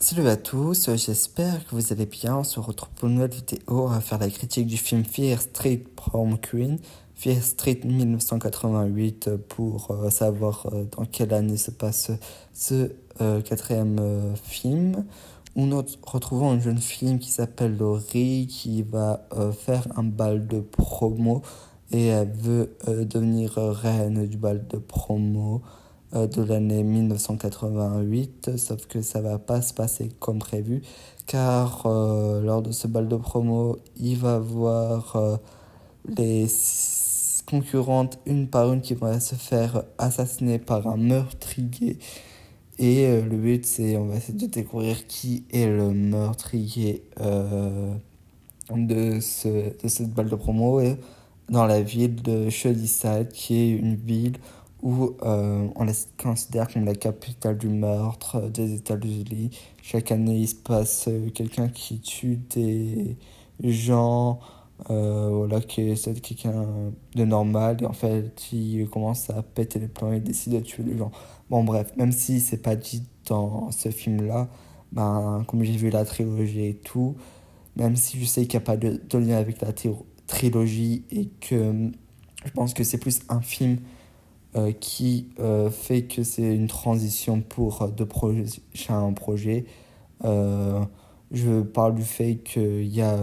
Salut à tous, j'espère que vous allez bien. On se retrouve pour une nouvelle vidéo à faire la critique du film Fear Street Prom Queen. Fear Street 1988 pour savoir dans quelle année se passe ce quatrième film où nous retrouvons une jeune fille qui s'appelle Laurie qui va faire un bal de promo et elle veut devenir reine du bal de promo de l'année 1988, sauf que ça va pas se passer comme prévu, car lors de ce bal de promo, il va voir les concurrentes une par une qui vont se faire assassiner par un meurtrier. Et le but, c'est on va essayer de découvrir qui est le meurtrier de cette balle de promo et dans la ville de Sunnyside, qui est une ville où on la considère comme la capitale du meurtre des États-Unis. Chaque année, il se passe quelqu'un qui tue des gens, voilà, c'est quelqu'un de normal, et en fait, il commence à péter les plombs et décide de tuer les gens. Bon, bref, même si c'est pas dit dans ce film-là, ben, comme j'ai vu la trilogie et tout, même si je sais qu'il n'y a pas de lien avec la trilogie et que je pense que c'est plus un film qui fait que c'est une transition pour de prochains projets. Euh, je parle du fait qu'il y a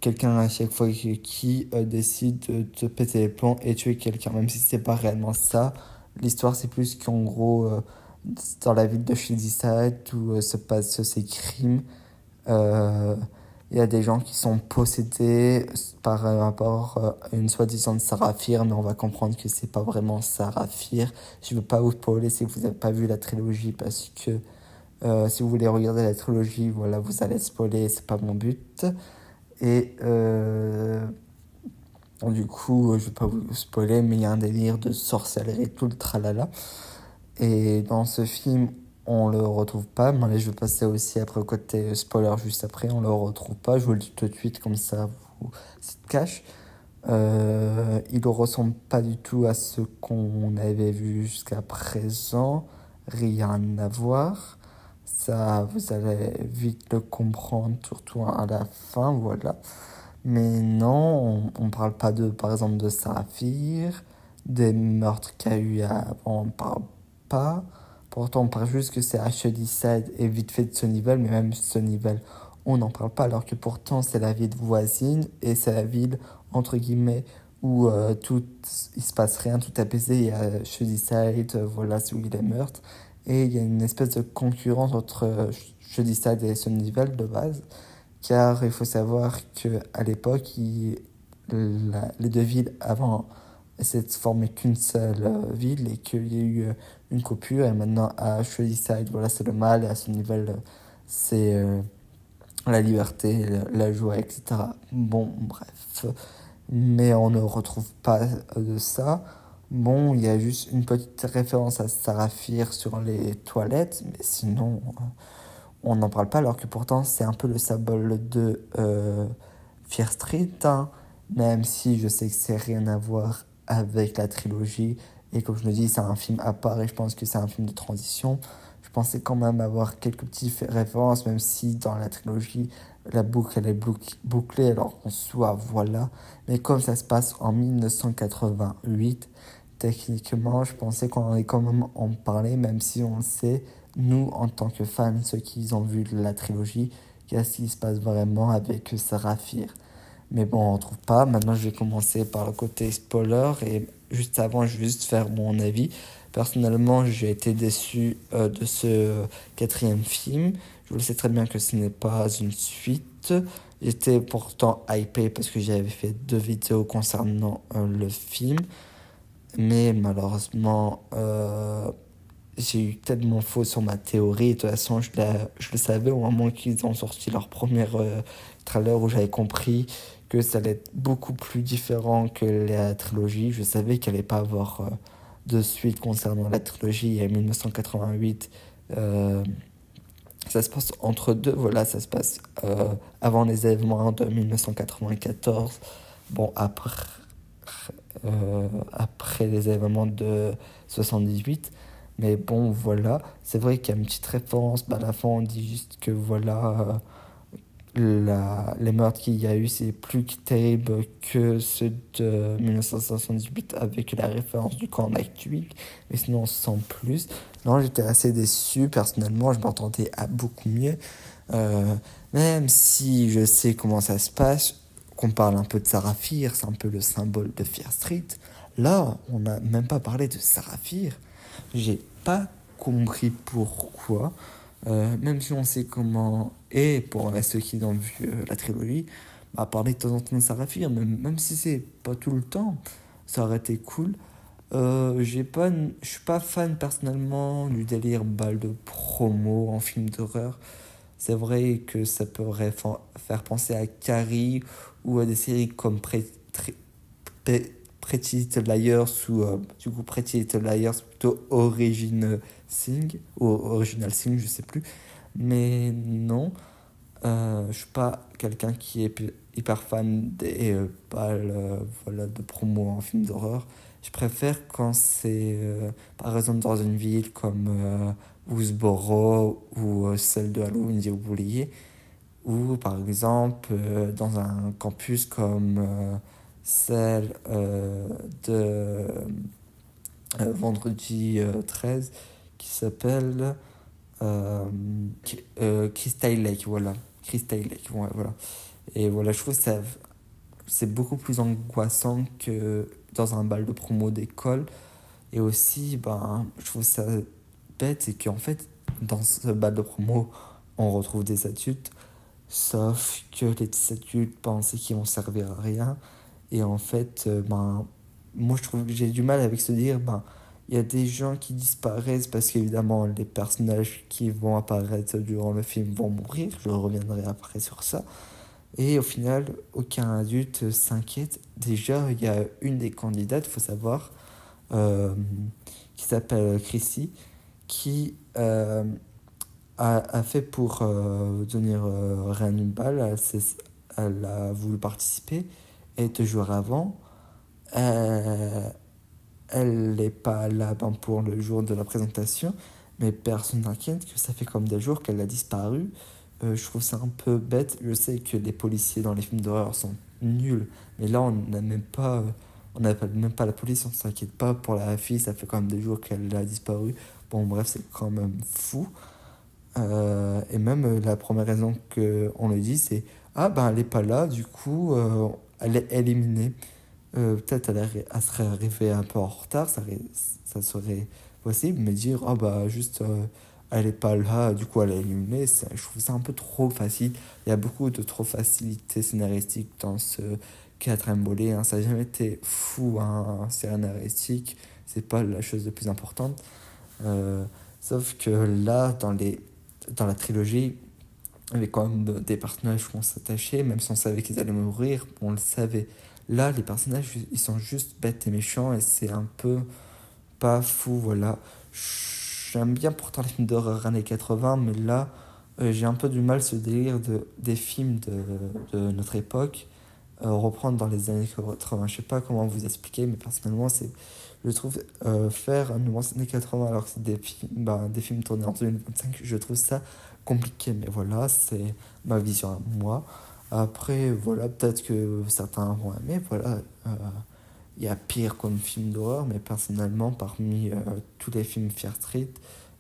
quelqu'un à chaque fois qui décide de te péter les plombs et tuer quelqu'un, même si c'est pas réellement ça. L'histoire, c'est plus qu'en gros, dans la ville de Shadyside où se passent ces crimes, euh, il y a des gens qui sont possédés par rapport à une soi-disant Saraphir, mais on va comprendre que c'est pas vraiment Saraphir. Je veux pas vous spoiler si vous n'avez pas vu la trilogie, parce que si vous voulez regarder la trilogie, voilà, vous allez spoiler, c'est pas mon but. Et du coup, je vais pas vous spoiler, mais il y a un délire de sorcellerie, tout le tralala. Et dans ce film, on le retrouve pas. Mais allez, je vais passer aussi après au côté spoiler juste après. On le retrouve pas. Je vous le dis tout de suite, comme ça, vous se cache. Il ne ressemble pas du tout à ce qu'on avait vu jusqu'à présent. Rien à voir. Ça, vous allez vite le comprendre, surtout à la fin, voilà. Mais non, on parle pas de, par exemple, de Saphir, des meurtres qu'il y a eu avant, on parle pas. Pourtant, on parle juste que c'est Sunnyside et vite fait de Sunnyvale, mais même Sunnyvale, on n'en parle pas, alors que pourtant, c'est la ville voisine et c'est la ville, entre guillemets, où il se passe rien, tout apaisé. Il y a Sunnyside, voilà, c'est où il y a les meurtres. Et il y a une espèce de concurrence entre Sunnyside et Sunnyvale de base, car il faut savoir qu'à l'époque, les deux villes avant essayaient de former qu'une seule ville et qu'il y a eu une coupure. Et maintenant, à Sunnyside, voilà, c'est le mal, et à Sunnyvale, c'est la liberté, la joie, etc. Bon, bref. Mais on ne retrouve pas de ça. Bon, il y a juste une petite référence à Saraphir sur les toilettes, mais sinon, on n'en parle pas, alors que pourtant c'est un peu le symbole de Fear Street, hein, même si je sais que c'est rien à voir avec la trilogie. Et comme je me dis, c'est un film à part et je pense que c'est un film de transition. Je pensais quand même avoir quelques petites références, même si dans la trilogie, la boucle elle est bouclée, alors en soi, voilà. Mais comme ça se passe en 1988, techniquement, je pensais qu'on allait quand même en parler, même si on le sait, nous, en tant que fans, ceux qui ont vu la trilogie, qu'est-ce qui se passe vraiment avec Saraphir. Mais bon, on ne retrouve pas. Maintenant, je vais commencer par le côté spoiler. Et juste avant, je vais juste faire mon avis. Personnellement, j'ai été déçu de ce quatrième film. Je le sais très bien que ce n'est pas une suite. J'étais pourtant hypé parce que j'avais fait 2 vidéos concernant le film. Mais malheureusement, j'ai eu tellement faux sur ma théorie. De toute façon, je le savais au moment qu'ils ont sorti leur premier trailer, où j'avais compris que ça allait être beaucoup plus différent que la trilogie. Je savais qu'il allait pas avoir de suite concernant la trilogie en 1988. Euh, Ça se passe entre deux, voilà, ça se passe avant les événements de 1994. Bon, après les événements de 78. Mais bon, voilà. C'est vrai qu'il y a une petite référence. Bah, à la fin, on dit juste que voilà, les meurtres qu'il y a eu, c'est plus terrible que ceux de 1978 avec la référence du camp actuel. Mais sinon, sans plus. Non, j'étais assez déçu. Personnellement, je m'attendais à beaucoup mieux. Euh, Même si je sais comment ça se passe, qu'on parle un peu de Sarah Fear, c'est un peu le symbole de Fear Street. Là, on n'a même pas parlé de Sarah Fear. J'ai pas compris pourquoi. Même si on sait comment. Et pour ceux qui ont vu la trilogie, bah, parler de temps en temps de Sarah Fear, même si c'est pas tout le temps, ça aurait été cool. Je suis pas fan personnellement du délire balle de promo en film d'horreur. C'est vrai que ça pourrait faire penser à Carrie ou à des séries comme Pretty Little Liars ou du coup Pretty Little Liars plutôt Original Thing, je sais plus. Mais non, je suis pas quelqu'un qui est hyper fan des balles voilà, de promo en film d'horreur. Je préfère quand c'est par exemple dans une ville comme Woodsboro ou celle de Halloween, j'ai oublié, ou par exemple dans un campus comme celle de vendredi 13 qui s'appelle Crystal Lake, voilà. Crystal Lake, ouais, voilà. Et voilà, je trouve que c'est beaucoup plus angoissant que dans un bal de promo d'école. Et aussi, ben, je trouve ça bête, c'est qu'en fait, dans ce bal de promo, on retrouve des adultes, sauf que les adultes pensaient qu'ils vont servir à rien. Et en fait, ben, moi, je trouve que j'ai du mal avec se dire, ben, il y a des gens qui disparaissent parce qu'évidemment, les personnages qui vont apparaître durant le film vont mourir. Je reviendrai après sur ça. Et au final, aucun adulte s'inquiète. Déjà, il y a une des candidates, il faut savoir, euh, qui s'appelle Chrissy, qui a fait pour devenir Reine Ball. Elle a voulu participer et 2 jours avant, euh, elle n'est pas là ben, pour le jour de la présentation, mais personne n'inquiète que ça fait comme des jours qu'elle a disparu. Je trouve ça un peu bête. Je sais que les policiers dans les films d'horreur sont nuls, mais là on n'appelle même pas la police, on s'inquiète pas pour la fille, ça fait quand même des jours qu'elle a disparu. Bon, bref, c'est quand même fou. Et même la première raison qu'on le dit, c'est ah ben elle est pas là, du coup elle est éliminée. Peut-être elle serait arrivée un peu en retard, ça serait possible, mais dire ah bah juste elle est pas là, du coup elle est éliminée, je trouve ça un peu trop facile. Il y a beaucoup de trop facilité scénaristique dans ce quatrième volet, hein. Ça n'a jamais été fou, hein, un scénaristique, c'est pas la chose la plus importante. Euh, Sauf que là, dans la trilogie, il y avait quand même des personnages qu'on s'attachait, même si on savait qu'ils allaient mourir, on le savait. Là, les personnages, ils sont juste bêtes et méchants et c'est un peu pas fou, voilà. J'aime bien pourtant les films d'horreur années 80, mais là, j'ai un peu du mal ce délire des films de notre époque reprendre dans les années 80. Je sais pas comment vous expliquer, mais personnellement, je trouve faire un numéro des années 80 alors que c'est des films tournés en 2025, je trouve ça compliqué. Mais voilà, c'est ma vision à moi. Après, voilà, peut-être que certains vont aimer. Voilà, il y a pire comme film d'horreur, mais personnellement, parmi tous les films Fear Street,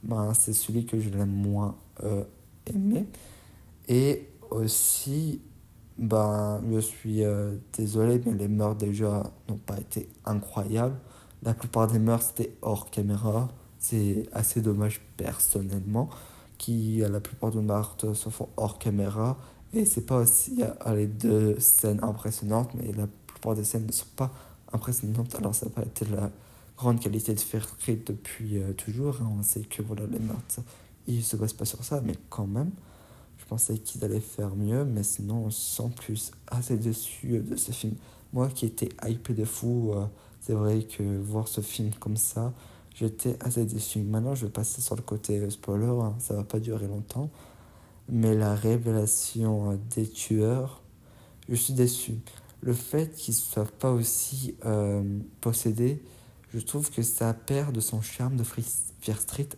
ben, c'est celui que je l'aime moins aimé. Et aussi, ben, je suis désolé, mais les meurtres déjà n'ont pas été incroyables. La plupart des meurtres, c'était hors caméra. C'est assez dommage personnellement, la plupart des meurtres se font hors caméra. Et c'est pas aussi les deux scènes impressionnantes, mais la plupart des scènes ne sont pas impressionnantes. Alors ça n'a pas été la grande qualité de Fear Street depuis toujours, hein. On sait que voilà, les meurtres, ils se basent pas sur ça, mais quand même. Je pensais qu'ils allaient faire mieux, mais sinon, sans plus, assez déçu de ce film. Moi qui étais hypé de fou, c'est vrai que voir ce film comme ça, j'étais assez déçu. Maintenant, je vais passer sur le côté spoiler, hein, ça va pas durer longtemps. Mais la révélation des tueurs, je suis déçu. Le fait qu'ils ne soient pas aussi possédés, je trouve que ça perd de son charme de Fear Street.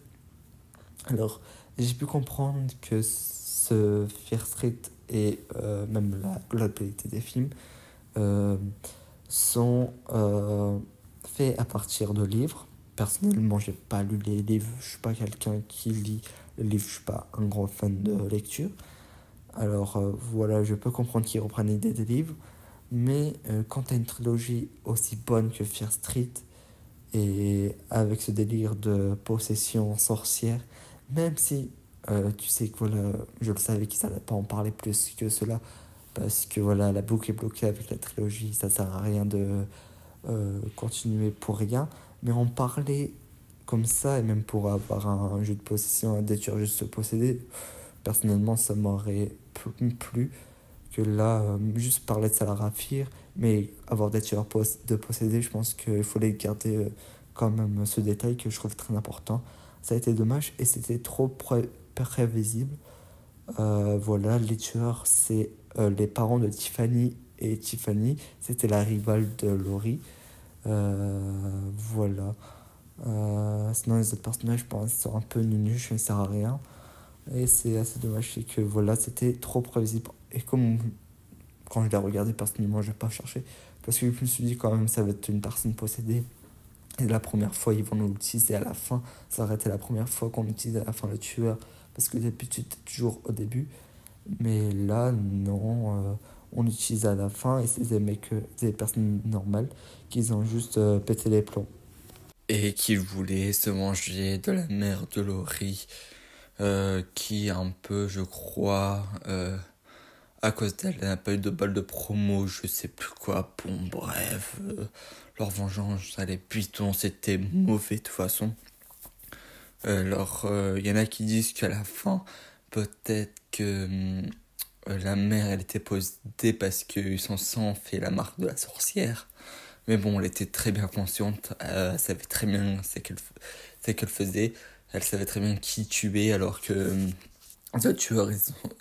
Alors, j'ai pu comprendre que ce Fear Street et même la globalité des films euh, sont faits à partir de livres. Personnellement, j'ai pas lu les livres, je suis pas quelqu'un qui lit les livres, je suis pas un grand fan de lecture. Alors voilà, je peux comprendre qu'ils reprennent l'idée des livres, mais quand tu as une trilogie aussi bonne que Fear Street, et avec ce délire de possession sorcière, même si tu sais que voilà, je le savais qu'ils n'allaient pas en parler plus que cela, parce que voilà, la boucle est bloquée avec la trilogie, ça sert à rien de continuer pour rien, mais en parler comme ça, et même pour avoir un jeu de possession, un détruire juste se posséder, personnellement, ça m'aurait plu que là, juste parler de Salarafir, mais avoir des tueurs de posséder, je pense qu'il faut les garder quand même ce détail que je trouve très important. Ça a été dommage et c'était trop prévisible. Voilà, les tueurs, c'est les parents de Tiffany, et Tiffany, c'était la rivale de Laurie. Voilà. Sinon, les autres personnages, je pense, sont un peu nunuches, ça ne sert à rien. Et c'est assez dommage, c'est que voilà, c'était trop prévisible. Et comme quand je l'ai regardé personnellement, je n'ai pas cherché. Parce que je me suis dit quand même, ça va être une personne possédée. Et la première fois, ils vont nous l'utiliser à la fin. Ça aurait été la première fois qu'on utilise à la fin le tueur. Parce que d'habitude, c'était toujours au début. Mais là, non. On l'utilise à la fin. Et c'est des mecs, des personnes normales qui ont juste pété les plombs. Et qui voulait se manger de la mère de Laurie, qui un peu, je crois, à cause d'elle, elle n'a pas eu de balle de promo, je sais plus quoi. Bon, bref, leur vengeance, allez, putain, c'était mauvais de toute façon. Alors, y en a qui disent qu'à la fin, peut-être que la mère, elle était possédée parce que son sang fait la marque de la sorcière. Mais bon, elle était très bien consciente, elle savait très bien ce qu'elle faisait, elle savait très bien qui tuer, alors que les tueurs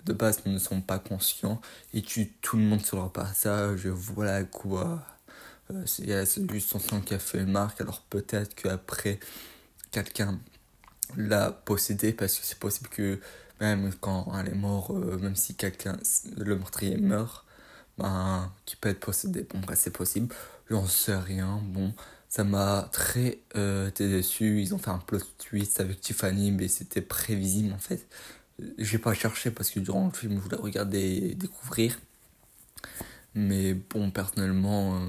de base ne sont pas conscients, ils tuent tout le monde sur leur passage, voilà quoi. C'est juste son sang qui a fait une marque, alors peut-être qu'après, quelqu'un l'a possédé, parce que c'est possible que même quand elle est morte, même si le meurtrier meurt, ben, qui peut être possédé. Bon, bref, c'est possible. J'en sais rien. Bon, ça m'a très été déçu. Ils ont fait un plot twist avec Tiffany, mais c'était prévisible en fait. J'ai pas cherché parce que durant le film, je voulais regarder et découvrir. Mais bon, personnellement,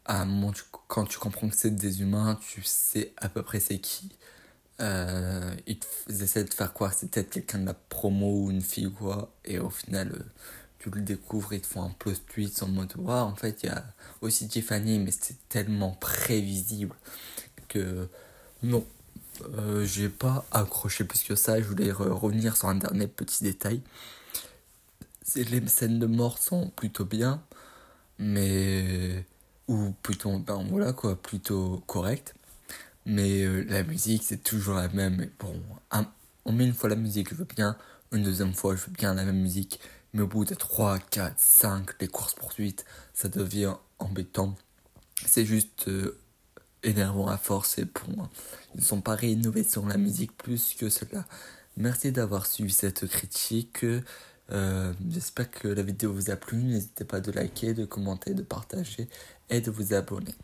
à un moment, quand tu comprends que c'est des humains, tu sais à peu près c'est qui. Ils essaient de faire quoi? C'est peut-être quelqu'un de la promo ou une fille ou quoi. Et au final, tu le découvres, ils te font un plot twist en mode waouh, en fait, il y a aussi Tiffany, mais c'est tellement prévisible que non, j'ai pas accroché plus que ça. Je voulais revenir sur un dernier petit détail. Les scènes de mort sont plutôt bien, mais ou plutôt, ben voilà quoi, plutôt correct. Mais la musique, c'est toujours la même. Et bon, on met une fois la musique, je veux bien. Une deuxième fois, je veux bien la même musique. Mais au bout de 3, 4, 5, les courses-poursuites, ça devient embêtant. C'est juste énervant à force. Et pour moi, ils ne sont pas réinnovés sur la musique plus que cela. Merci d'avoir suivi cette critique. J'espère que la vidéo vous a plu. N'hésitez pas de liker, de commenter, de partager et de vous abonner.